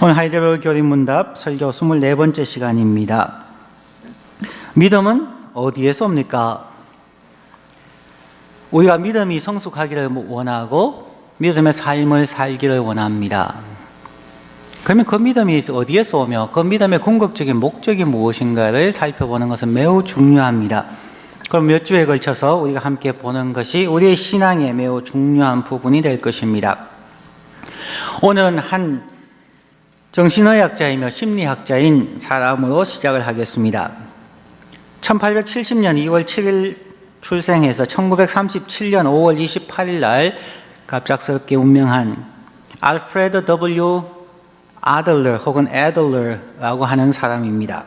오늘 하이데벨 교리문답 설교 24번째 시간입니다. 믿음은 어디에서 옵니까? 우리가 믿음이 성숙하기를 원하고 믿음의 삶을 살기를 원합니다. 그러면 그 믿음이 어디에서 오며 그 믿음의 궁극적인 목적이 무엇인가를 살펴보는 것은 매우 중요합니다. 그럼 몇 주에 걸쳐서 우리가 함께 보는 것이 우리의 신앙에 매우 중요한 부분이 될 것입니다. 오늘은 한 정신의학자이며 심리학자인 사람으로 시작을 하겠습니다. 1870년 2월 7일 출생해서 1937년 5월 28일 날 갑작스럽게 운명한 알프레드 W. 아들러 혹은 애들러라고 하는 사람입니다.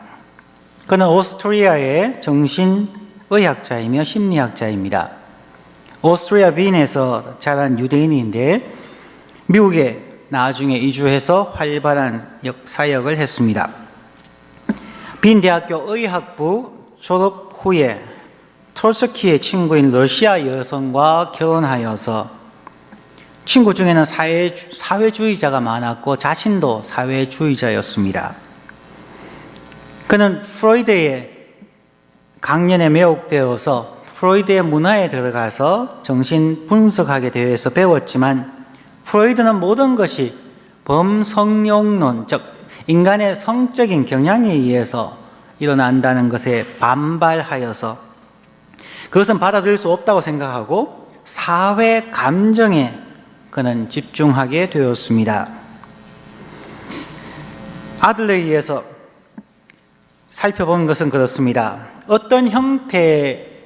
그는 오스트리아의 정신의학자이며 심리학자입니다. 오스트리아 빈에서 자란 유대인인데 미국에 나중에 이주해서 활발한 사역을 했습니다. 빈 대학교 의학부 졸업 후에 트로츠키의 친구인 러시아 여성과 결혼하여서 친구 중에는 사회주의자가 많았고 자신도 사회주의자였습니다. 그는 프로이드의 강연에 매혹되어서 프로이드의 문화에 들어가서 정신 분석학에 대해서 배웠지만 프로이드는 모든 것이 범성욕론, 즉 인간의 성적인 경향에 의해서 일어난다는 것에 반발하여서 그것은 받아들일 수 없다고 생각하고 사회 감정에 그는 집중하게 되었습니다. 아들러에 의해서 살펴본 것은 그렇습니다. 어떤 형태의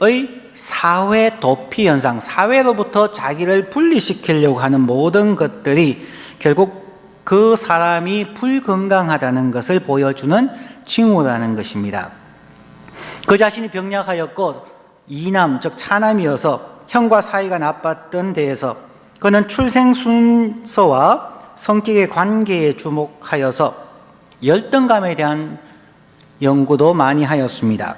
사회 도피 현상, 사회로부터 자기를 분리시키려고 하는 모든 것들이 결국 그 사람이 불건강하다는 것을 보여주는 징후라는 것입니다. 그 자신이 병약하였고 이남, 즉 차남이어서 형과 사이가 나빴던 데에서 그는 출생 순서와 성격의 관계에 주목하여서 열등감에 대한 연구도 많이 하였습니다.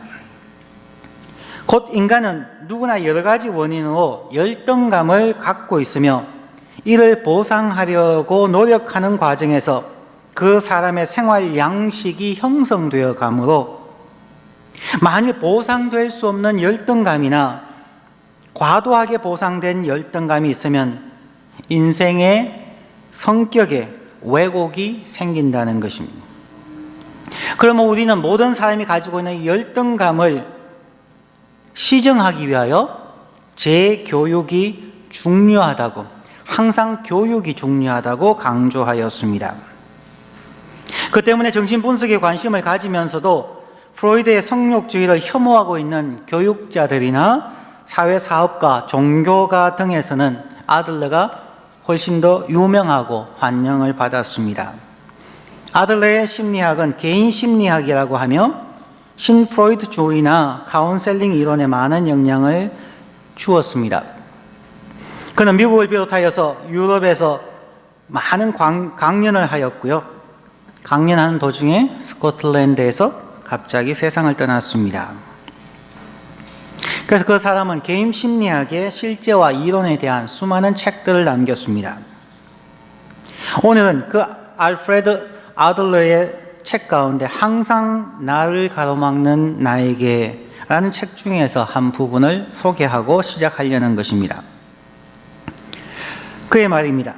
곧 인간은 누구나 여러 가지 원인으로 열등감을 갖고 있으며 이를 보상하려고 노력하는 과정에서 그 사람의 생활 양식이 형성되어 가므로 만일 보상될 수 없는 열등감이나 과도하게 보상된 열등감이 있으면 인생의 성격에 왜곡이 생긴다는 것입니다. 그러면 우리는 모든 사람이 가지고 있는 이 열등감을 시정하기 위하여 재교육이 중요하다고, 항상 교육이 중요하다고 강조하였습니다. 그 때문에 정신분석에 관심을 가지면서도 프로이드의 성욕주의를 혐오하고 있는 교육자들이나 사회사업가, 종교가 등에서는 아들러가 훨씬 더 유명하고 환영을 받았습니다. 아들러의 심리학은 개인 심리학이라고 하며 신프로이드주의나 카운셀링 이론에 많은 영향을 주었습니다. 그는 미국을 비롯하여서 유럽에서 많은 강연을 하였고요. 강연하는 도중에 스코틀랜드에서 갑자기 세상을 떠났습니다. 그래서 그 사람은 개인 심리학의 실제와 이론에 대한 수많은 책들을 남겼습니다. 오늘은 그 알프레드 아들러의 책 가운데 항상 나를 가로막는 나에게 라는 책 중에서 한 부분을 소개하고 시작하려는 것입니다. 그의 말입니다.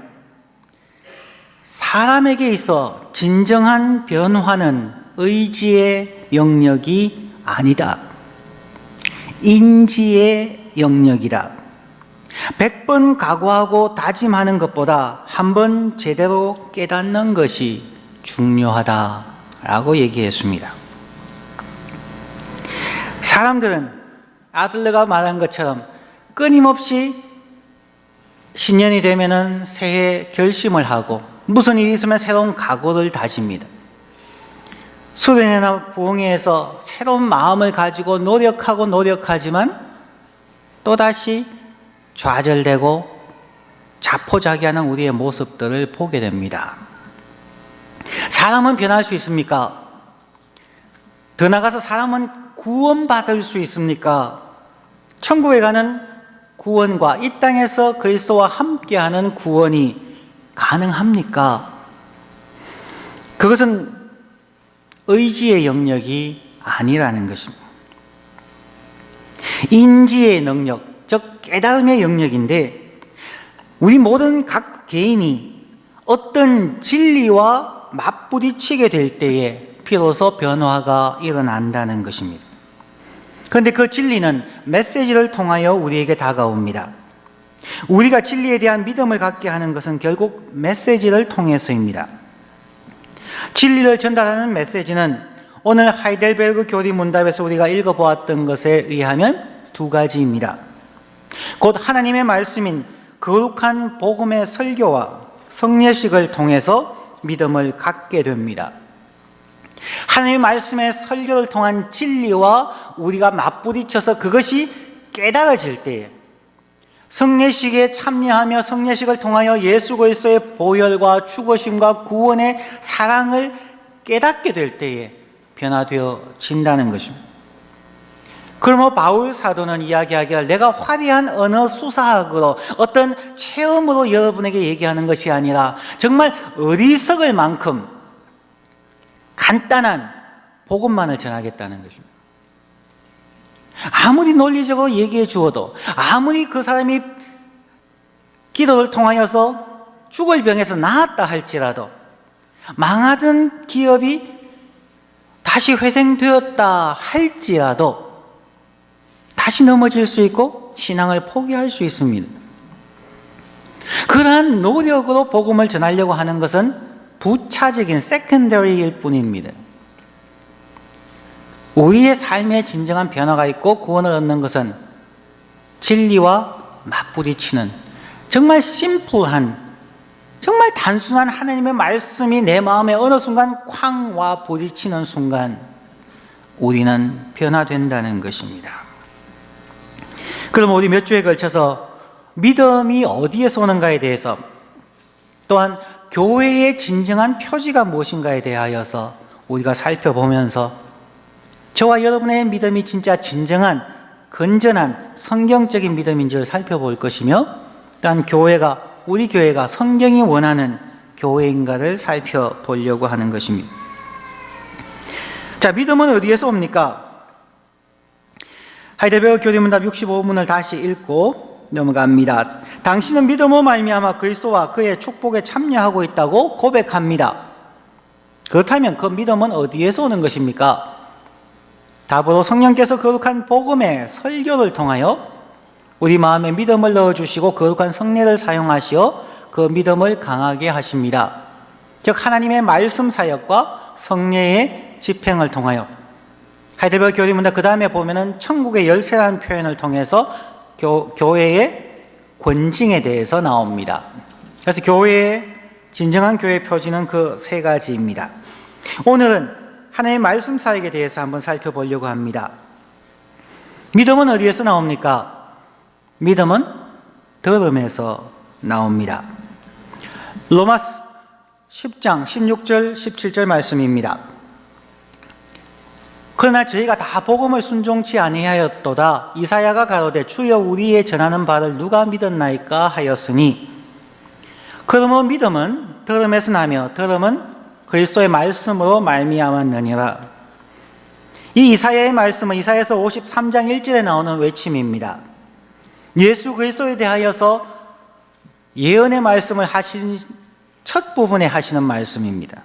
사람에게 있어 진정한 변화는 의지의 영역이 아니다. 인지의 영역이다. 100번 각오하고 다짐하는 것보다 한 번 제대로 깨닫는 것이 중요하다. 라고 얘기했습니다. 사람들은 아들러가 말한 것처럼 끊임없이 신년이 되면은 새해 결심을 하고 무슨 일이 있으면 새로운 각오를 다집니다. 수련회나 부흥회에서 새로운 마음을 가지고 노력하지만 또다시 좌절되고 자포자기하는 우리의 모습들을 보게 됩니다. 사람은 변할 수 있습니까? 더 나아가서 사람은 구원받을 수 있습니까? 천국에 가는 구원과 이 땅에서 그리스도와 함께하는 구원이 가능합니까? 그것은 의지의 영역이 아니라는 것입니다. 인지의 영역, 즉 깨달음의 영역인데, 우리 모든 각 개인이 어떤 진리와 맞부딪히게 될 때에 비로소 변화가 일어난다는 것입니다. 그런데 그 진리는 메시지를 통하여 우리에게 다가옵니다. 우리가 진리에 대한 믿음을 갖게 하는 것은 결국 메시지를 통해서입니다. 진리를 전달하는 메시지는 오늘 하이델베르그 교리문답에서 우리가 읽어보았던 것에 의하면 두 가지입니다. 곧 하나님의 말씀인 거룩한 복음의 설교와 성례식을 통해서 믿음을 갖게 됩니다. 하나님의 말씀의 설교를 통한 진리와 우리가 맞부딪혀서 그것이 깨달아질 때에, 성례식에 참여하며 성례식을 통하여 예수 그리스도의 보혈과 죽으심과 구원의 사랑을 깨닫게 될 때에 변화되어진다는 것입니다. 그러므로 바울 사도는 이야기하기를 내가 화려한 언어 수사학으로 어떤 체험으로 여러분에게 얘기하는 것이 아니라 정말 어리석을 만큼 간단한 복음만을 전하겠다는 것입니다. 아무리 논리적으로 얘기해 주어도, 아무리 그 사람이 기도를 통하여서 죽을 병에서 나았다 할지라도, 망하던 기업이 다시 회생되었다 할지라도 다시 넘어질 수 있고 신앙을 포기할 수 있습니다. 그러한 노력으로 복음을 전하려고 하는 것은 부차적인 세컨더리일 뿐입니다. 우리의 삶에 진정한 변화가 있고 구원을 얻는 것은 진리와 맞부딪히는 정말 심플한, 정말 단순한 하나님의 말씀이 내 마음에 어느 순간 쾅 와 부딪히는 순간 우리는 변화된다는 것입니다. 그럼 우리 몇 주에 걸쳐서 믿음이 어디에서 오는가에 대해서, 또한 교회의 진정한 표지가 무엇인가에 대하여서 우리가 살펴보면서 저와 여러분의 믿음이 진짜 진정한 건전한 성경적인 믿음인지를 살펴볼 것이며, 또한 우리 교회가 성경이 원하는 교회인가를 살펴보려고 하는 것입니다. 자, 믿음은 어디에서 옵니까? 하이델베르그 교리문답 65문을 다시 읽고 넘어갑니다. 당신은 믿음으로 말미암아 그리스도와 그의 축복에 참여하고 있다고 고백합니다. 그렇다면 그 믿음은 어디에서 오는 것입니까? 답으로 성령께서 거룩한 복음의 설교를 통하여 우리 마음에 믿음을 넣어주시고 거룩한 성례를 사용하시어 그 믿음을 강하게 하십니다. 즉 하나님의 말씀 사역과 성례의 집행을 통하여, 하이델베르그 교리문답 그 다음에 보면은 천국의 열쇠라는 표현을 통해서 교회의 권징에 대해서 나옵니다. 그래서 진정한 교회의 표지는 그 세 가지입니다. 오늘은 하나님의 말씀 사역에 대해서 한번 살펴보려고 합니다. 믿음은 어디에서 나옵니까? 믿음은 들음에서 나옵니다. 로마서 10장 16절 17절 말씀입니다. 그러나 저희가 다 복음을 순종치 아니하였도다. 이사야가 가로되 주여 우리의 전하는 바를 누가 믿었나이까 하였으니, 그러므로 믿음은 들음에서 나며 들음은 그리스도의 말씀으로 말미암았느니라. 이 이사야의 말씀은 이사야서 53장 1절에 나오는 외침입니다. 예수 그리스도에 대하여서 예언의 말씀을 하신 첫 부분에 하시는 말씀입니다.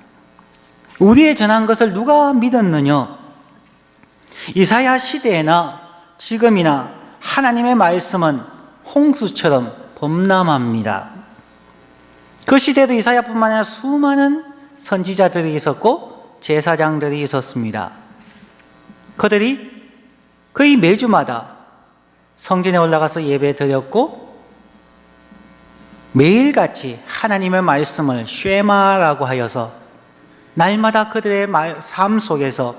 우리의 전한 것을 누가 믿었느냐? 이사야 시대에나 지금이나 하나님의 말씀은 홍수처럼 범람합니다. 그 시대도 이사야뿐만 아니라 수많은 선지자들이 있었고 제사장들이 있었습니다. 그들이 거의 매주마다 성전에 올라가서 예배 드렸고 매일같이 하나님의 말씀을 쉐마라고 하여서 날마다 그들의 삶 속에서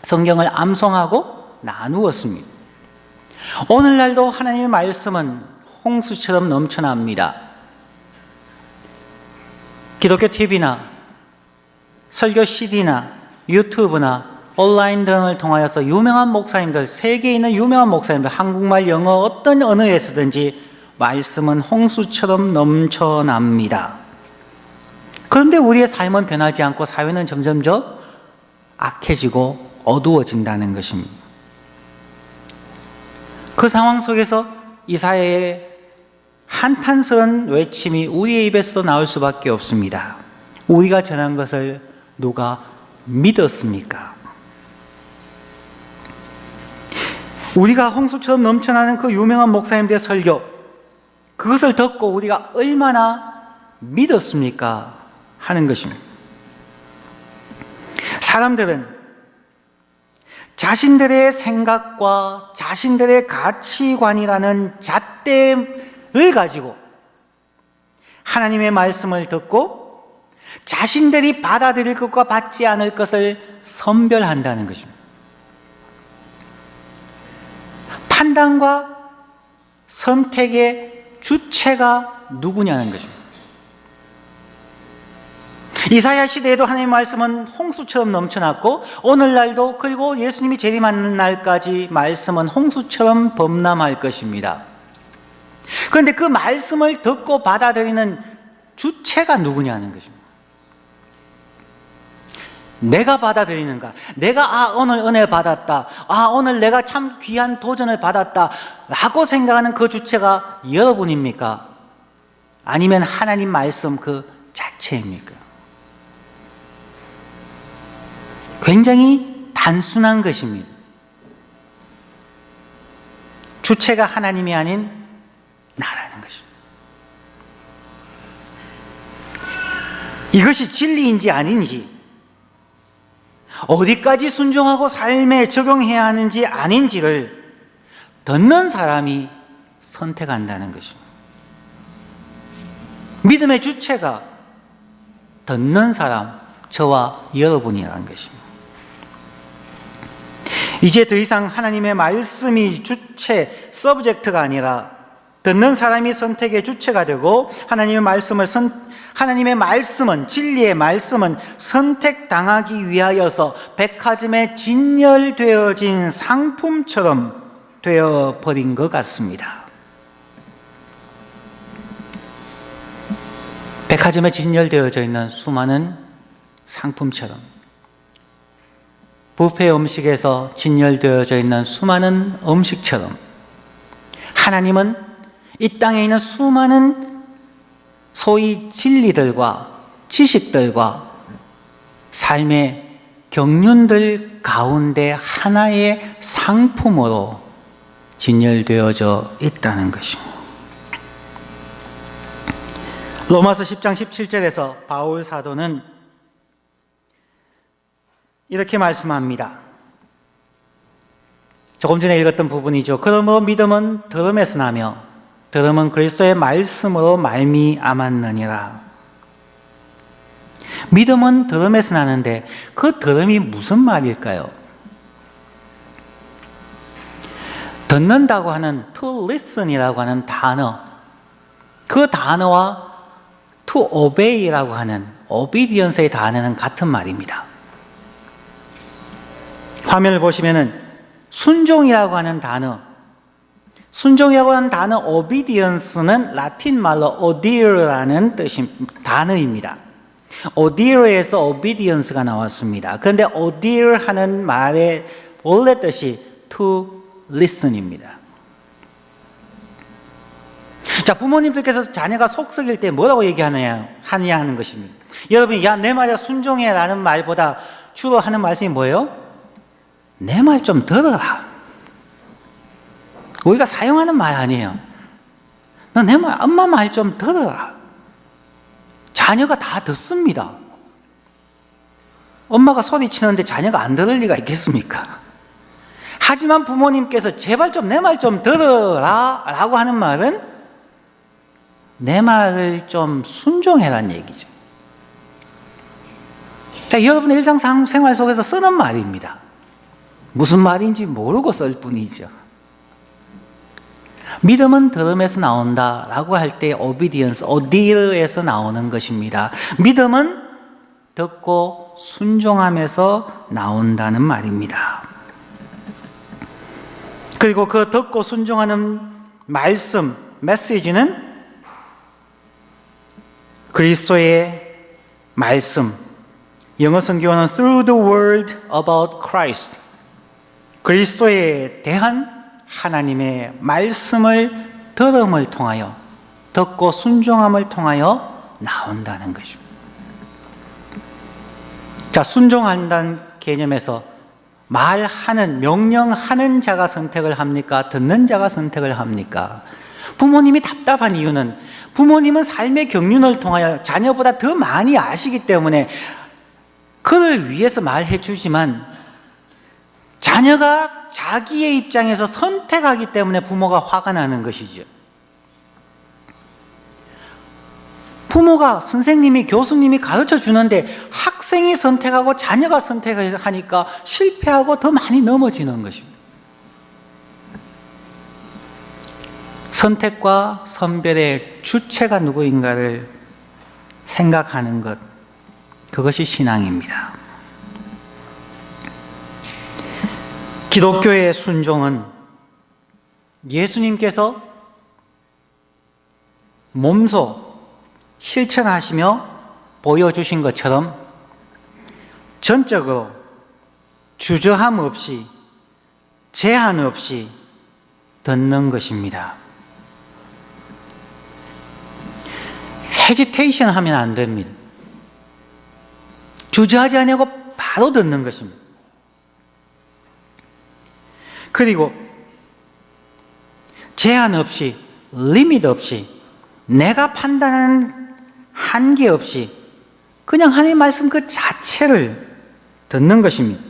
성경을 암송하고 나누었습니다. 오늘날도 하나님의 말씀은 홍수처럼 넘쳐납니다. 기독교 TV나 설교 CD나 유튜브나 온라인 등을 통하여서 유명한 목사님들, 세계에 있는 유명한 목사님들, 한국말, 영어, 어떤 언어에서든지 말씀은 홍수처럼 넘쳐납니다. 그런데 우리의 삶은 변하지 않고 사회는 점점점 악해지고 어두워진다는 것입니다. 그 상황 속에서 이사야의 한탄스러운 외침이 우리의 입에서도 나올 수밖에 없습니다. 우리가 전한 것을 누가 믿었습니까? 우리가 홍수처럼 넘쳐나는 그 유명한 목사님들의 설교, 그것을 듣고 우리가 얼마나 믿었습니까? 하는 것입니다. 사람들은 자신들의 생각과 자신들의 가치관이라는 잣대를 가지고 하나님의 말씀을 듣고 자신들이 받아들일 것과 받지 않을 것을 선별한다는 것입니다. 판단과 선택의 주체가 누구냐는 것입니다. 이사야 시대에도 하나님의 말씀은 홍수처럼 넘쳐났고 오늘날도, 그리고 예수님이 재림하는 날까지 말씀은 홍수처럼 범람할 것입니다. 그런데 그 말씀을 듣고 받아들이는 주체가 누구냐는 것입니다. 내가 받아들이는가? 내가 오늘 은혜 받았다, 오늘 내가 참 귀한 도전을 받았다 라고 생각하는 그 주체가 여러분입니까? 아니면 하나님 말씀 그 자체입니까? 굉장히 단순한 것입니다. 주체가 하나님이 아닌 나라는 것입니다. 이것이 진리인지 아닌지, 어디까지 순종하고 삶에 적용해야 하는지 아닌지를 듣는 사람이 선택한다는 것입니다. 믿음의 주체가 듣는 사람, 저와 여러분이라는 것입니다. 이제 더 이상 하나님의 말씀이 주체, 서브젝트가 아니라 듣는 사람이 선택의 주체가 되고, 하나님의 말씀은, 진리의 말씀은 선택당하기 위하여서 백화점에 진열되어진 상품처럼 되어버린 것 같습니다. 백화점에 진열되어져 있는 수많은 상품처럼, 뷔페 음식에서 진열되어져 있는 수많은 음식처럼, 하나님은 이 땅에 있는 수많은 소위 진리들과 지식들과 삶의 경륜들 가운데 하나의 상품으로 진열되어져 있다는 것입니다. 로마서 10장 17절에서 바울 사도는 이렇게 말씀합니다. 조금 전에 읽었던 부분이죠. 그러므로 믿음은 들음에서 나며 들음은 그리스도의 말씀으로 말미암았느니라. 믿음은 들음에서 나는데 그 들음이 무슨 말일까요? 듣는다고 하는 to listen이라고 하는 단어, 그 단어와 to obey라고 하는 obedience의 단어는 같은 말입니다. 화면을 보시면은 순종이라고 하는 단어, 순종이라고 하는 단어 obedience는 라틴 말로 audire라는 단어입니다. audire에서 obedience가 나왔습니다. 그런데 audire 하는 말의 원래 뜻이 to listen입니다. 자, 부모님들께서 자녀가 속썩일 때 뭐라고 얘기하느냐 하는 것입니다. 여러분이 야, 내 말에 순종해 라는 말보다 주로 하는 말씀이 뭐예요? 내 말 좀 들어라. 우리가 사용하는 말 아니에요. 너 내 말, 엄마 말 좀 들어라. 자녀가 다 듣습니다. 엄마가 소리치는데 자녀가 안 들을 리가 있겠습니까? 하지만 부모님께서 제발 좀 내 말 좀 들어라 라고 하는 말은 내 말을 좀 순종해라는 얘기죠. 자, 여러분의 일상생활 속에서 쓰는 말입니다. 무슨 말인지 모르고 쓸 뿐이죠. 믿음은 들음에서 나온다 라고 할 때 obedience, audire에서 나오는 것입니다. 믿음은 듣고 순종하면서 나온다는 말입니다. 그리고 그 듣고 순종하는 말씀, 메시지는 그리스도의 말씀, 영어 성경은 through the word about Christ, 그리스도에 대한 하나님의 말씀을 들음을 통하여, 듣고 순종함을 통하여 나온다는 것입니다. 자, 순종한다는 개념에서 말하는, 명령하는 자가 선택을 합니까? 듣는 자가 선택을 합니까? 부모님이 답답한 이유는 부모님은 삶의 경륜을 통하여 자녀보다 더 많이 아시기 때문에 그를 위해서 말해 주지만, 자녀가 자기의 입장에서 선택하기 때문에 부모가 화가 나는 것이죠. 부모가, 선생님이, 교수님이 가르쳐 주는데 학생이 선택하고 자녀가 선택하니까 실패하고 더 많이 넘어지는 것입니다. 선택과 선별의 주체가 누구인가를 생각하는 것, 그것이 신앙입니다. 기독교의 순종은 예수님께서 몸소 실천하시며 보여주신 것처럼 전적으로 주저함 없이, 제한 없이 듣는 것입니다. 헤지테이션 하면 안 됩니다. 주저하지 않고 바로 듣는 것입니다. 그리고 제한 없이, 리미트 없이, 내가 판단하는 한계 없이 그냥 하나님의 말씀 그 자체를 듣는 것입니다.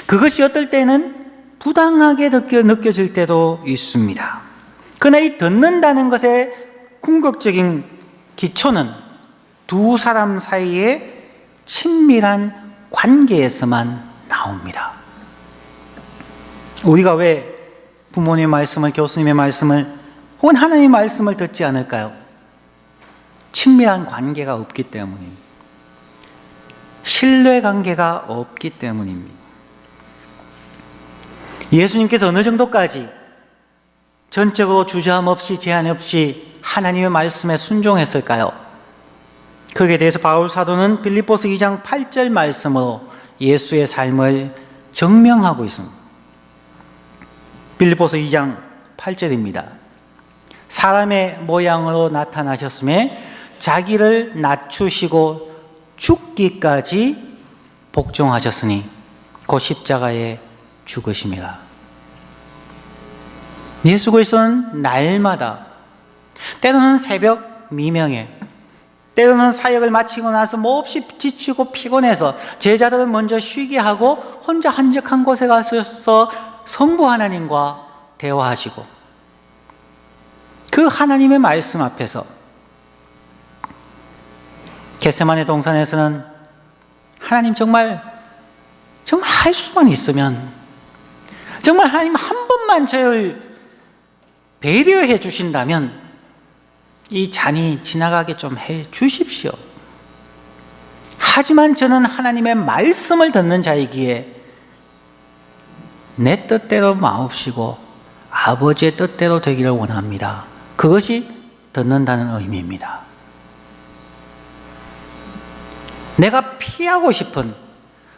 그것이 어떨 때는 부당하게 느껴질 때도 있습니다. 그러나 이 듣는다는 것의 궁극적인 기초는 두 사람 사이의 친밀한 관계에서만 나옵니다. 우리가 왜 부모님의 말씀을, 교수님의 말씀을, 혹은 하나님의 말씀을 듣지 않을까요? 친밀한 관계가 없기 때문입니다. 신뢰 관계가 없기 때문입니다. 예수님께서 어느 정도까지 전적으로 주저함 없이, 제한 없이 하나님의 말씀에 순종했을까요? 거기에 대해서 바울 사도는 빌립보서 2장 8절 말씀으로 예수의 삶을 증명하고 있습니다. 빌립보서 2장 8절입니다. 사람의 모양으로 나타나셨음에 자기를 낮추시고 죽기까지 복종하셨으니 곧 십자가에 죽으심이라. 예수 그리스도는 날마다, 때로는 새벽 미명에, 때로는 사역을 마치고 나서 몹시 지치고 피곤해서 제자들은 먼저 쉬게 하고 혼자 한적한 곳에 가서 성부 하나님과 대화하시고, 그 하나님의 말씀 앞에서 겟세마네 동산에서는 하나님 정말 할 수만 있으면, 정말 하나님 한 번만 저를 배려해 주신다면 이 잔이 지나가게 좀 해 주십시오. 하지만 저는 하나님의 말씀을 듣는 자이기에 내 뜻대로 마옵시고 아버지의 뜻대로 되기를 원합니다. 그것이 듣는다는 의미입니다. 내가 피하고 싶은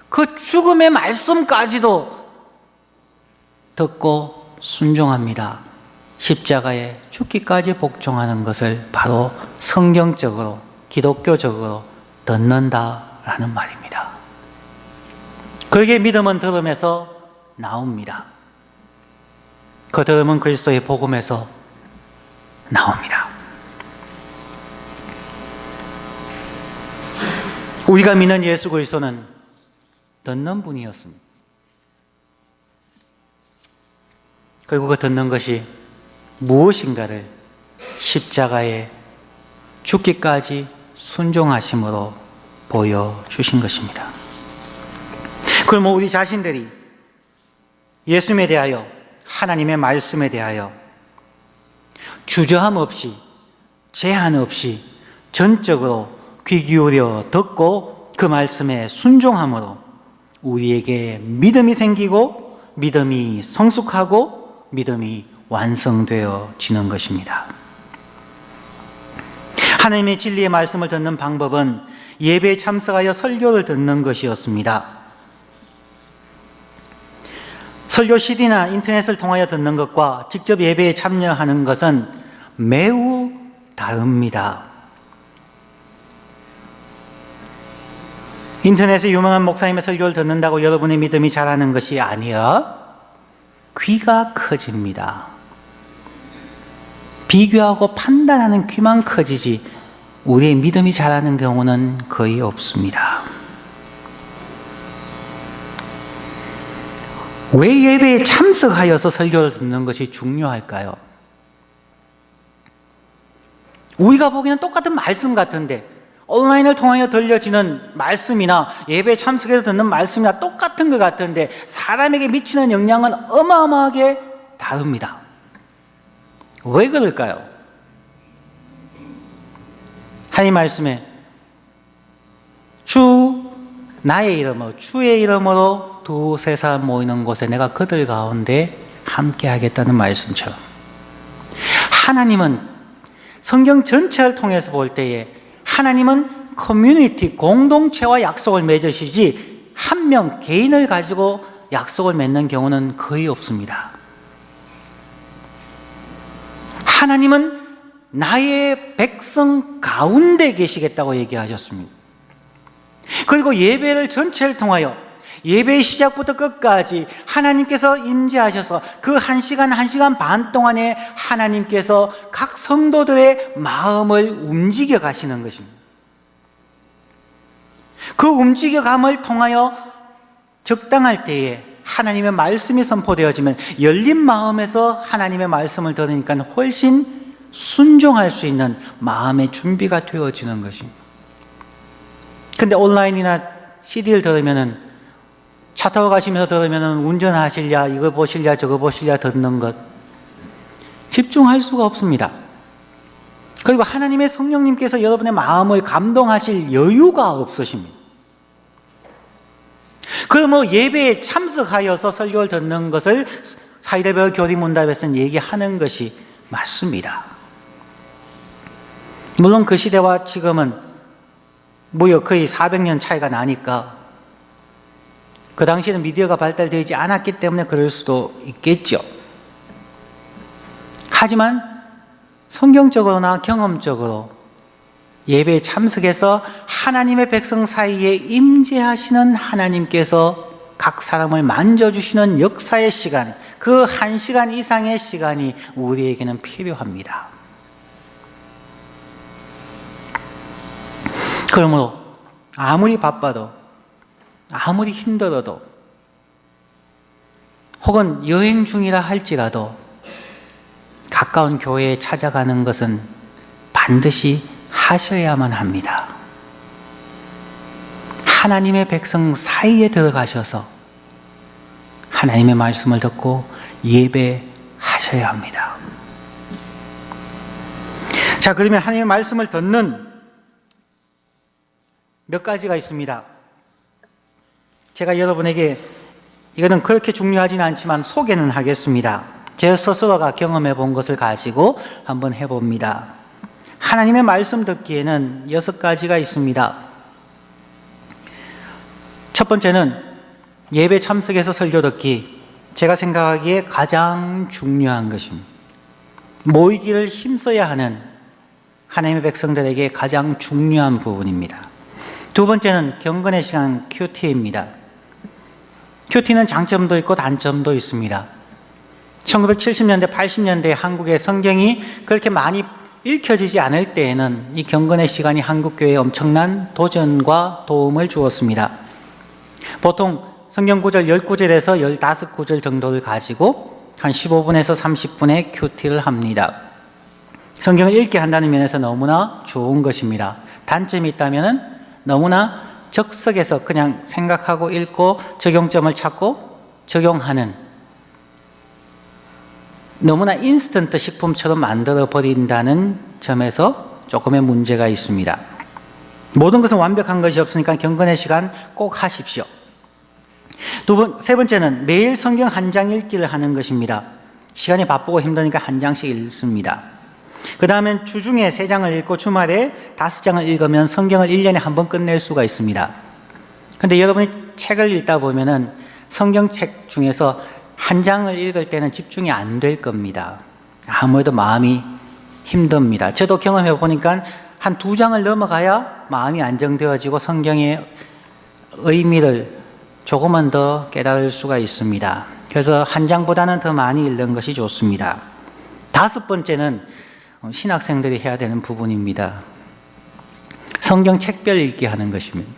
그 죽음의 말씀까지도 듣고 순종합니다. 십자가에 죽기까지 복종하는 것을 바로 성경적으로, 기독교적으로 듣는다라는 말입니다. 그에게 믿음은 들음에서 나옵니다. 그 들음은 그리스도의 복음에서 나옵니다. 우리가 믿는 예수 그리스도는 듣는 분이었습니다. 그리고 그 듣는 것이 무엇인가를 십자가에 죽기까지 순종하심으로 보여주신 것입니다. 그럼 우리 자신들이 예수님에 대하여, 하나님의 말씀에 대하여 주저함 없이, 제한 없이 전적으로 귀 기울여 듣고 그 말씀에 순종함으로 우리에게 믿음이 생기고, 믿음이 성숙하고, 믿음이 완성되어지는 것입니다. 하나님의 진리의 말씀을 듣는 방법은 예배에 참석하여 설교를 듣는 것이었습니다. 설교 CD나 인터넷을 통하여 듣는 것과 직접 예배에 참여하는 것은 매우 다릅니다. 인터넷에 유명한 목사님의 설교를 듣는다고 여러분의 믿음이 자라는 것이 아니라 귀가 커집니다. 비교하고 판단하는 귀만 커지지 우리의 믿음이 자라는 경우는 거의 없습니다. 왜 예배에 참석하여서 설교를 듣는 것이 중요할까요? 우리가 보기에는 똑같은 말씀 같은데 온라인을 통하여 들려지는 말씀이나 예배에 참석해서 듣는 말씀이나 똑같은 것 같은데 사람에게 미치는 영향은 어마어마하게 다릅니다. 왜 그럴까요? 하나님 말씀에 나의 이름으로 주의 이름으로 두세 사람 모이는 곳에 내가 그들 가운데 함께 하겠다는 말씀처럼 하나님은 성경 전체를 통해서 볼 때에 하나님은 커뮤니티, 공동체와 약속을 맺으시지 한 명 개인을 가지고 약속을 맺는 경우는 거의 없습니다. 하나님은 나의 백성 가운데 계시겠다고 얘기하셨습니다. 그리고 예배를 전체를 통하여 예배의 시작부터 끝까지 하나님께서 임재하셔서 그 1시간, 1시간 반 동안에 하나님께서 각 성도들의 마음을 움직여 가시는 것입니다. 그 움직여감을 통하여 적당할 때에 하나님의 말씀이 선포되어지면 열린 마음에서 하나님의 말씀을 들으니까 훨씬 순종할 수 있는 마음의 준비가 되어지는 것입니다. 근데 온라인이나 CD를 들으면은 차 타고 가시면서 들으면은 운전하실랴, 이거 보실랴, 저거 보실랴 듣는 것 집중할 수가 없습니다. 그리고 하나님의 성령님께서 여러분의 마음을 감동하실 여유가 없으십니다. 그럼 예배에 참석하여서 설교를 듣는 것을 사이다별 교리문답에서는 얘기하는 것이 맞습니다. 물론 그 시대와 지금은 무려 거의 400년 차이가 나니까 그 당시에는 미디어가 발달되지 않았기 때문에 그럴 수도 있겠죠. 하지만 성경적으로나 경험적으로 예배에 참석해서 하나님의 백성 사이에 임재하시는 하나님께서 각 사람을 만져주시는 역사의 시간, 그 1시간 이상의 시간이 우리에게는 필요합니다. 그러므로 아무리 바빠도 아무리 힘들어도 혹은 여행 중이라 할지라도 가까운 교회에 찾아가는 것은 반드시 하셔야만 합니다. 하나님의 백성 사이에 들어가셔서 하나님의 말씀을 듣고 예배하셔야 합니다. 자, 그러면 하나님의 말씀을 듣는 몇 가지가 있습니다. 제가 여러분에게 이거는 그렇게 중요하진 않지만 소개는 하겠습니다. 제 스스로가 경험해 본 것을 가지고 한번 해봅니다. 하나님의 말씀 듣기에는 6가지가 있습니다. 첫 번째는 예배 참석해서 설교 듣기. 제가 생각하기에 가장 중요한 것입니다. 모이기를 힘써야 하는 하나님의 백성들에게 가장 중요한 부분입니다. 두 번째는 경건의 시간 큐티입니다. 큐티는 장점도 있고 단점도 있습니다. 1970년대, 80년대 한국의 성경이 그렇게 많이 읽혀지지 않을 때에는 이 경건의 시간이 한국교회에 엄청난 도전과 도움을 주었습니다. 보통 성경 구절 10구절에서 15구절 정도를 가지고 한 15분에서 30분의 큐티를 합니다. 성경을 읽게 한다는 면에서 너무나 좋은 것입니다. 단점이 있다면 너무나 적석에서 그냥 생각하고 읽고 적용점을 찾고 적용하는 너무나 인스턴트 식품처럼 만들어 버린다는 점에서 조금의 문제가 있습니다. 모든 것은 완벽한 것이 없으니까 경건의 시간 꼭 하십시오. 세 번째는 매일 성경 한 장 읽기를 하는 것입니다. 시간이 바쁘고 힘드니까 한 장씩 읽습니다. 그 다음엔 주중에 3장을 읽고 주말에 5장을 읽으면 성경을 1년에 한 번 끝낼 수가 있습니다. 근데 여러분이 책을 읽다 보면은 성경책 중에서 한 장을 읽을 때는 집중이 안 될 겁니다. 아무래도 마음이 힘듭니다. 저도 경험해 보니까 한 2장을 넘어가야 마음이 안정되어지고 성경의 의미를 조금은 더 깨달을 수가 있습니다. 그래서 한 장보다는 더 많이 읽는 것이 좋습니다. 5번째는 신학생들이 해야 되는 부분입니다. 성경 책별 읽기 하는 것입니다.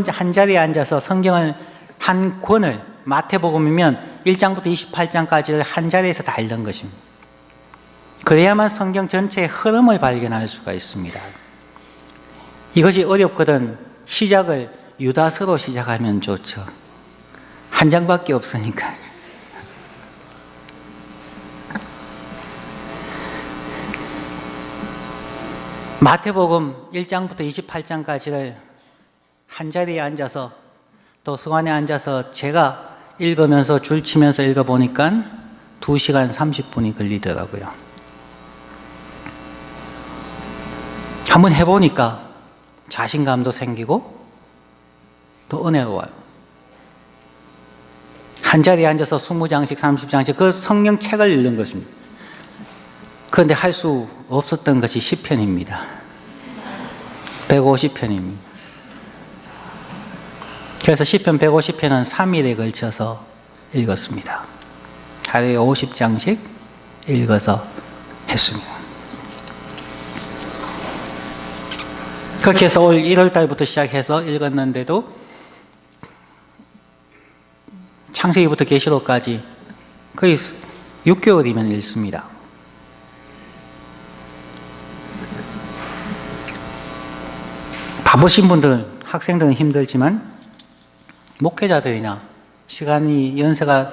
한 자리에 앉아서 성경을 한 권을 마태복음이면 1장부터 28장까지를 한 자리에서 다 읽는 것입니다. 그래야만 성경 전체의 흐름을 발견할 수가 있습니다. 이것이 어렵거든 시작을 유다서로 시작하면 좋죠. 한 장밖에 없으니까. 마태복음 1장부터 28장까지를 한 자리에 앉아서 도서관에 앉아서 제가 읽으면서 줄 치면서 읽어보니까 2시간 30분이 걸리더라고요. 한번 해보니까 자신감도 생기고 또 은혜로워요. 한 자리에 앉아서 20장씩 30장씩 그 성경책을 읽는 것입니다. 그런데 할 수 없었던 것이 시편입니다. 150편입니다. 그래서 시편 150편은 3일에 걸쳐서 읽었습니다. 하루에 50장씩 읽어서 했습니다. 그렇게 해서 올 1월 달부터 시작해서 읽었는데도 창세기부터 계시록까지 거의 6개월이면 읽습니다. 바쁘신 분들은, 학생들은 힘들지만 목회자들이나 시간이 연세가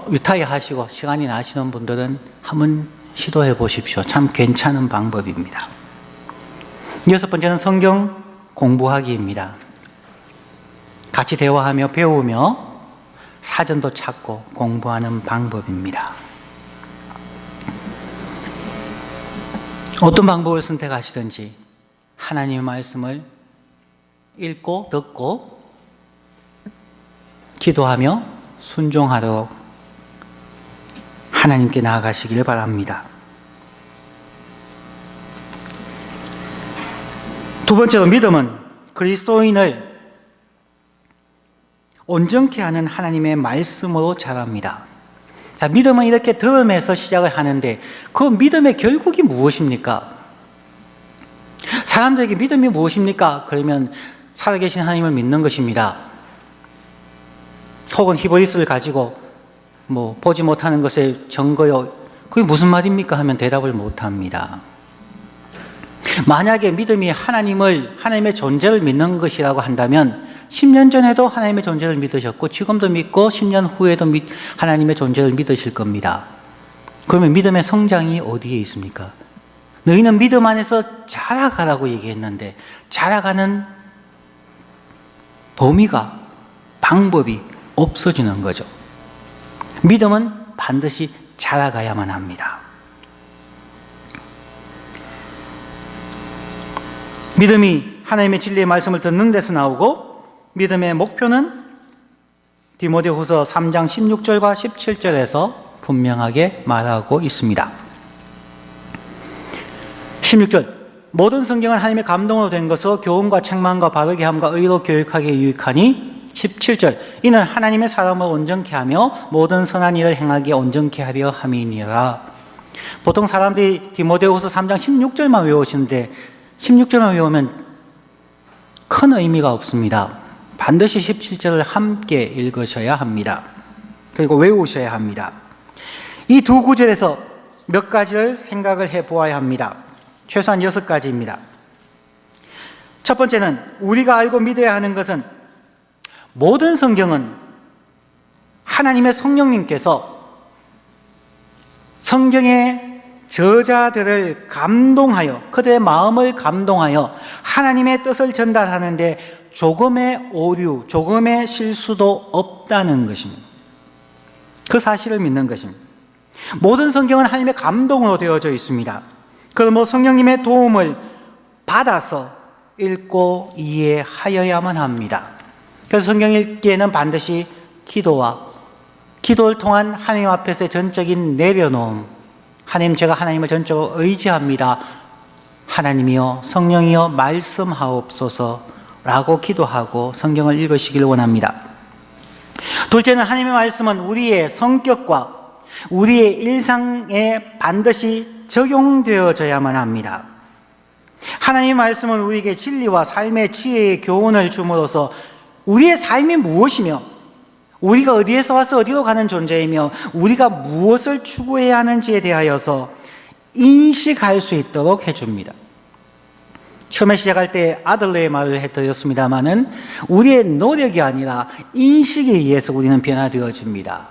리타이어 하시고 시간이 나시는 분들은 한번 시도해 보십시오. 참 괜찮은 방법입니다. 6번째는 성경 공부하기입니다. 같이 대화하며 배우며 사전도 찾고 공부하는 방법입니다. 어떤 방법을 선택하시든지 하나님의 말씀을 읽고 듣고 기도하며 순종하도록 하나님께 나아가시길 바랍니다. 2번째로 믿음은 그리스도인을 온전케 하는 하나님의 말씀으로 자랍니다. 자, 믿음은 이렇게 들음에서 시작을 하는데 그 믿음의 결국이 무엇입니까? 사람들에게 믿음이 무엇입니까? 그러면 살아계신 하나님을 믿는 것입니다. 혹은 히브리스를 가지고 보지 못하는 것의 증거요, 그게 무슨 말입니까? 하면 대답을 못합니다. 만약에 믿음이 하나님의 존재를 믿는 것이라고 한다면 10년 전에도 하나님의 존재를 믿으셨고 지금도 믿고 10년 후에도 하나님의 존재를 믿으실 겁니다. 그러면 믿음의 성장이 어디에 있습니까? 너희는 믿음 안에서 자라가라고 얘기했는데 자라가는 범위가, 방법이 없어지는 거죠. 믿음은 반드시 자라가야만 합니다. 믿음이 하나님의 진리의 말씀을 듣는 데서 나오고 믿음의 목표는 디모데후서 3장 16절과 17절에서 분명하게 말하고 있습니다. 16절, 모든 성경은 하나님의 감동으로 된 것으로 교훈과 책망과 바르게 함과 의로 교육하기에 유익하니 17절, 이는 하나님의 사람을 온전케 하며 모든 선한 일을 행하기에 온전케 하려 함이니라. 보통 사람들이 디모데후서 3장 16절만 외우시는데 16절만 외우면 큰 의미가 없습니다. 반드시 17절을 함께 읽으셔야 합니다. 그리고 외우셔야 합니다. 이 두 구절에서 몇 가지를 생각을 해보아야 합니다. 최소한 6가지입니다. 첫 번째는 우리가 알고 믿어야 하는 것은 모든 성경은 하나님의 성령님께서 성경의 저자들을 감동하여, 그들의 마음을 감동하여 하나님의 뜻을 전달하는데 조금의 오류, 조금의 실수도 없다는 것입니다. 그 사실을 믿는 것입니다. 모든 성경은 하나님의 감동으로 되어져 있습니다. 그러므로 성령님의 도움을 받아서 읽고 이해하여야만 합니다. 그래서 성경 읽기에는 반드시 기도를 통한 하나님 앞에서의 전적인 내려놓음, 하나님, 제가 하나님을 전적으로 의지합니다, 하나님이여 성령이여 말씀하옵소서 라고 기도하고 성경을 읽으시길 원합니다. 둘째는 하나님의 말씀은 우리의 성격과 우리의 일상에 반드시 적용되어져야만 합니다. 하나님의 말씀은 우리에게 진리와 삶의 지혜의 교훈을 줌으로써 우리의 삶이 무엇이며 우리가 어디에서 와서 어디로 가는 존재이며 우리가 무엇을 추구해야 하는지에 대하여서 인식할 수 있도록 해줍니다. 처음에 시작할 때 아들러의 말을 해드렸습니다마는 우리의 노력이 아니라 인식에 의해서 우리는 변화되어집니다.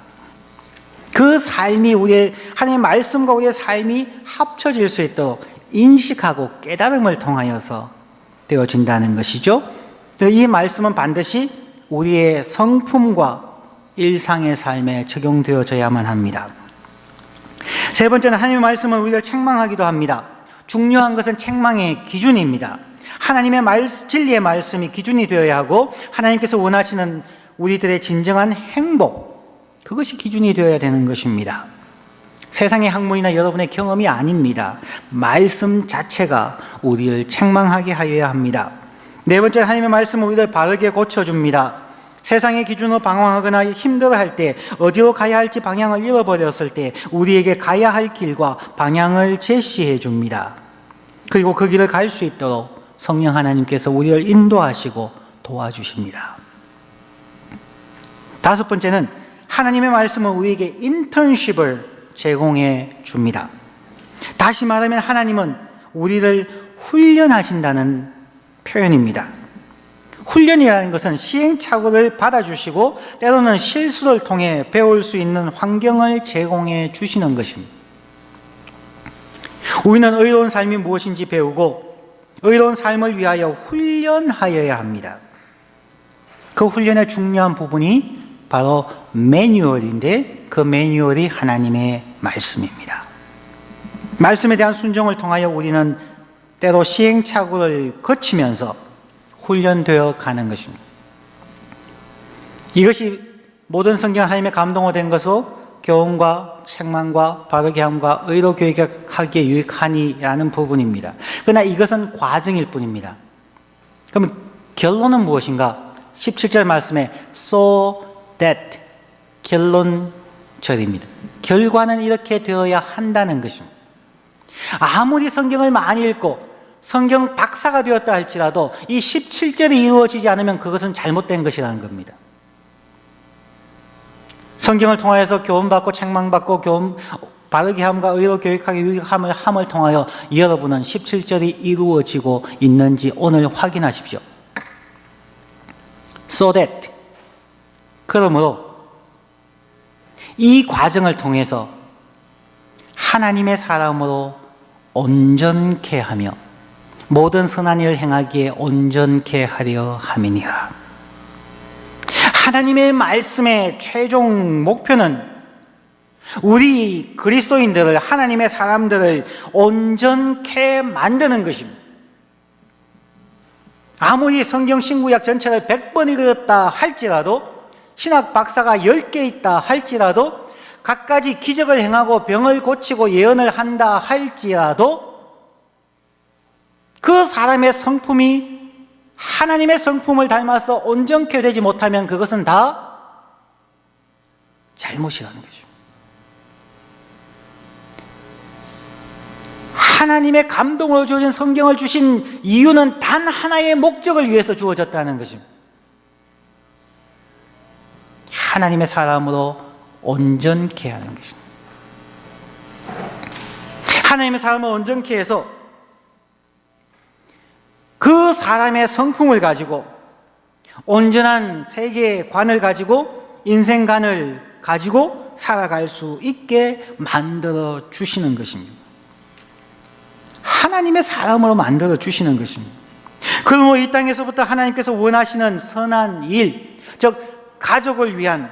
그 삶이 우리의 하나님의 말씀과 우리의 삶이 합쳐질 수 있도록 인식하고 깨달음을 통하여서 되어진다는 것이죠. 이 말씀은 반드시 우리의 성품과 일상의 삶에 적용되어져야만 합니다. 세 번째는 하나님의 말씀은 우리를 책망하기도 합니다. 중요한 것은 책망의 기준입니다. 하나님의 진리의 말씀이 기준이 되어야 하고 하나님께서 원하시는 우리들의 진정한 행복, 그것이 기준이 되어야 되는 것입니다. 세상의 학문이나 여러분의 경험이 아닙니다. 말씀 자체가 우리를 책망하게 하여야 합니다. 네 번째는 하나님의 말씀은 우리를 바르게 고쳐줍니다. 세상의 기준으로 방황하거나 힘들어할 때, 어디로 가야 할지 방향을 잃어버렸을 때 우리에게 가야 할 길과 방향을 제시해 줍니다. 그리고 그 길을 갈 수 있도록 성령 하나님께서 우리를 인도하시고 도와주십니다. 다섯 번째는 하나님의 말씀은 우리에게 인턴십을 제공해 줍니다. 다시 말하면 하나님은 우리를 훈련하신다는 표현입니다. 훈련이라는 것은 시행착오를 받아주시고 때로는 실수를 통해 배울 수 있는 환경을 제공해 주시는 것입니다. 우리는 의로운 삶이 무엇인지 배우고 의로운 삶을 위하여 훈련하여야 합니다. 그 훈련의 중요한 부분이 바로 매뉴얼인데 그 매뉴얼이 하나님의 말씀입니다. 말씀에 대한 순종을 통하여 우리는 때로 시행착오를 거치면서 훈련되어 가는 것입니다. 이것이 모든 성경 하나님의 감동으로 된 것으로 교훈과 책망과 바르게 함과 의로 교육하기에 유익하니라는 부분입니다. 그러나 이것은 과정일 뿐입니다. 그러면 결론은 무엇인가? 17절 말씀에 so that 결론절입니다. 결과는 이렇게 되어야 한다는 것입니다. 아무리 성경을 많이 읽고 성경 박사가 되었다 할지라도 이 17절이 이루어지지 않으면 그것은 잘못된 것이라는 겁니다. 성경을 통하여서 교훈받고 책망받고 바르게 함과 의로 교육하기 유익함을 통하여 여러분은 17절이 이루어지고 있는지 오늘 확인하십시오. So that 그러므로 이 과정을 통해서 하나님의 사람으로 온전케 하며 모든 선한 일을 행하기에 온전케 하려 함이니라. 하나님의 말씀의 최종 목표는 우리 그리스도인들을, 하나님의 사람들을 온전케 만드는 것입니다. 아무리 성경 신구약 전체를 100번 읽었다 할지라도, 신학 박사가 10개 있다 할지라도, 갖가지 기적을 행하고 병을 고치고 예언을 한다 할지라도 그 사람의 성품이 하나님의 성품을 닮아서 온전케 되지 못하면 그것은 다 잘못이라는 거죠. 하나님의 감동으로 주어진 성경을 주신 이유는 단 하나의 목적을 위해서 주어졌다는 것입니다. 하나님의 사람으로 온전케 하는 것입니다. 하나님의 사람을 온전케 해서 그 사람의 성품을 가지고 온전한 세계관을 가지고 인생관을 가지고 살아갈 수 있게 만들어 주시는 것입니다. 하나님의 사람으로 만들어 주시는 것입니다. 그러므로 이 땅에서부터 하나님께서 원하시는 선한 일, 즉 가족을 위한,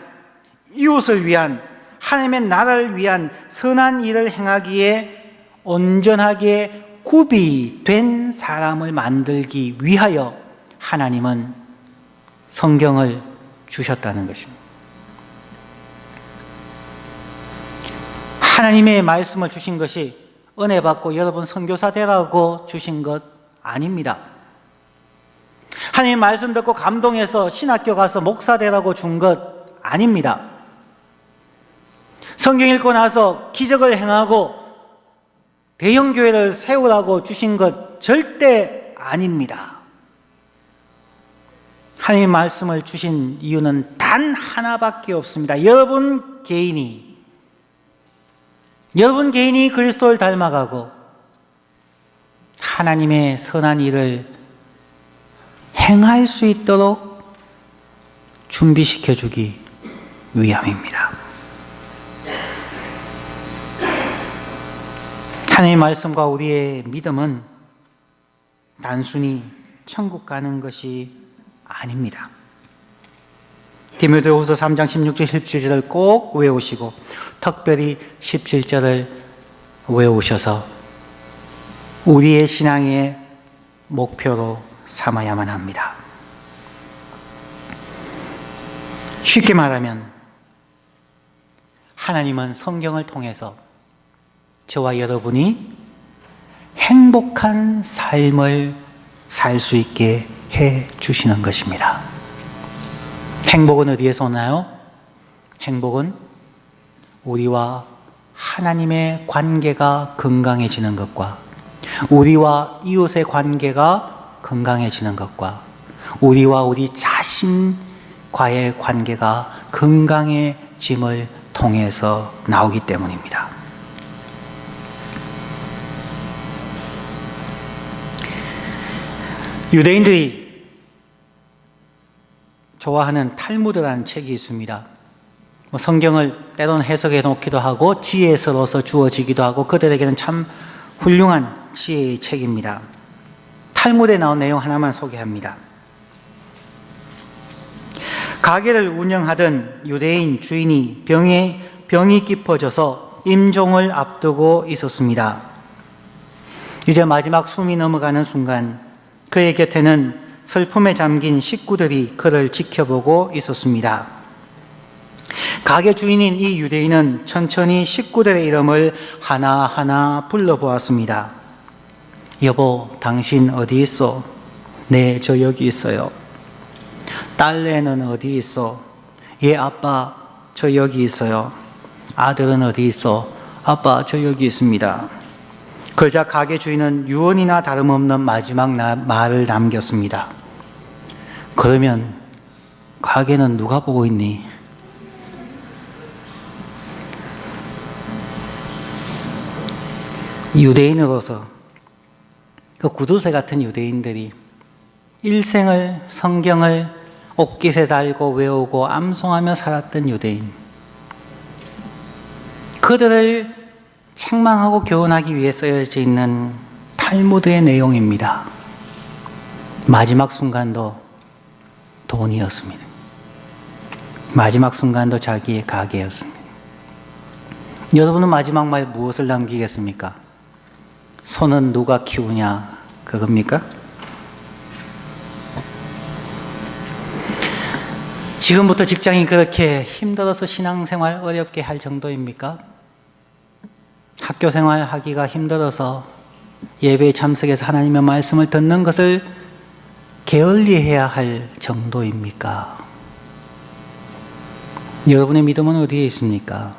이웃을 위한, 하나님의 나라를 위한 선한 일을 행하기에 온전하게 구비된 사람을 만들기 위하여 하나님은 성경을 주셨다는 것입니다. 하나님의 말씀을 주신 것이 은혜 받고 여러분 선교사 되라고 주신 것 아닙니다. 하나님의 말씀 듣고 감동해서 신학교 가서 목사 되라고 준 것 아닙니다. 성경 읽고 나서 기적을 행하고 대형 교회를 세우라고 주신 것 절대 아닙니다. 하나님의 말씀을 주신 이유는 단 하나밖에 없습니다. 여러분 개인이 그리스도를 닮아가고 하나님의 선한 일을 행할 수 있도록 준비시켜 주기 위함입니다. 하나님의 말씀과 우리의 믿음은 단순히 천국 가는 것이 아닙니다. 디모데후서 3장 16절 17절을 꼭 외우시고 특별히 17절을 외우셔서 우리의 신앙의 목표로 삼아야만 합니다. 쉽게 말하면 하나님은 성경을 통해서 저와 여러분이 행복한 삶을 살 수 있게 해 주시는 것입니다. 행복은 어디에서 오나요? 행복은 우리와 하나님의 관계가 건강해지는 것과 우리와 이웃의 관계가 건강해지는 것과 우리와 우리 자신과의 관계가 건강해짐을 통해서 나오기 때문입니다. 유대인들이 좋아하는 탈무드라는 책이 있습니다. 성경을 때로는 해석해 놓기도 하고 지혜서로서 주어지기도 하고 그들에게는 참 훌륭한 지혜의 책입니다. 탈무드에 나온 내용 하나만 소개합니다. 가게를 운영하던 유대인 주인이 병이 깊어져서 임종을 앞두고 있었습니다. 이제 마지막 숨이 넘어가는 순간 그의 곁에는 슬픔에 잠긴 식구들이 그를 지켜보고 있었습니다. 가게 주인인 이 유대인은 천천히 식구들의 이름을 하나하나 불러보았습니다. 여보, 당신 어디 있어? 네, 저 여기 있어요. 딸내는 어디 있어? 예, 아빠, 저 여기 있어요. 아들은 어디 있어? 아빠, 저 여기 있습니다. 그러자 가게 주인은 유언이나 다름없는 마지막 말을 남겼습니다. 그러면 가게는 누가 보고 있니? 유대인으로서 그 구두쇠 같은 유대인들이 일생을 성경을 옷깃에 달고 외우고 암송하며 살았던 유대인, 그들을 책망하고 교훈하기 위해 쓰여져 있는 탈무드의 내용입니다. 마지막 순간도 돈이었습니다. 마지막 순간도 자기의 가게였습니다. 여러분은 마지막 말 무엇을 남기겠습니까? 소는 누가 키우냐, 그겁니까? 지금부터 직장이 그렇게 힘들어서 신앙생활 어렵게 할 정도입니까? 학교 생활 하기가 힘들어서 예배에 참석해서 하나님의 말씀을 듣는 것을 게을리해야 할 정도입니까? 여러분의 믿음은 어디에 있습니까?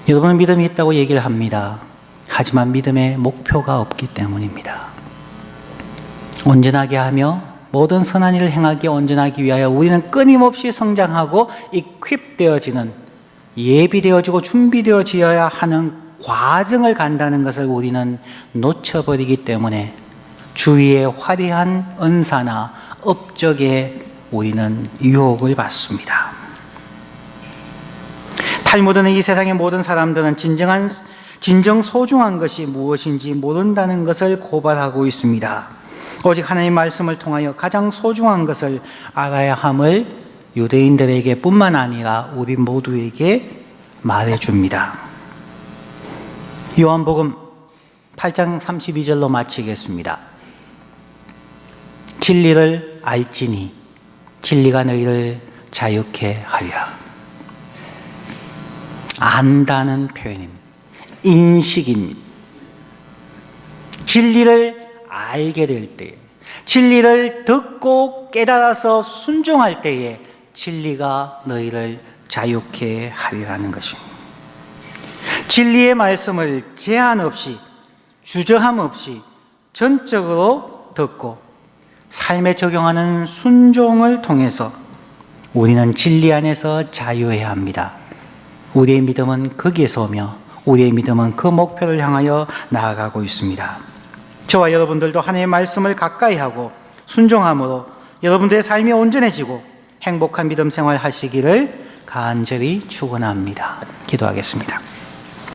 여러분은 믿음이 있다고 얘기를 합니다. 하지만 믿음의 목표가 없기 때문입니다. 온전하게 하며 모든 선한 일을 행하기에 온전하기 위하여 우리는 끊임없이 성장하고 이퀄되어지는, 예비되어지고 준비되어져야 하는 과정을 간다는 것을 우리는 놓쳐버리기 때문에 주위의 화려한 은사나 업적에 우리는 유혹을 받습니다. 탈무드는 이 세상의 모든 사람들은 진정 소중한 것이 무엇인지 모른다는 것을 고발하고 있습니다. 오직 하나님의 말씀을 통하여 가장 소중한 것을 알아야 함을 유대인들에게 뿐만 아니라 우리 모두에게 말해줍니다. 요한복음 8장 32절로 마치겠습니다. 진리를 알지니 진리가 너희를 자유케 하리라. 안다는 표현입니다. 인식입니다. 진리를 알게 될 때, 진리를 듣고 깨달아서 순종할 때에 진리가 너희를 자유케 하리라는 것입니다. 진리의 말씀을 제한 없이, 주저함 없이 전적으로 듣고 삶에 적용하는 순종을 통해서 우리는 진리 안에서 자유해야 합니다. 우리의 믿음은 거기에서 오며 우리의 믿음은 그 목표를 향하여 나아가고 있습니다. 저와 여러분들도 하나님의 말씀을 가까이 하고 순종함으로 여러분들의 삶이 온전해지고 행복한 믿음 생활 하시기를 간절히 축원합니다. 기도하겠습니다.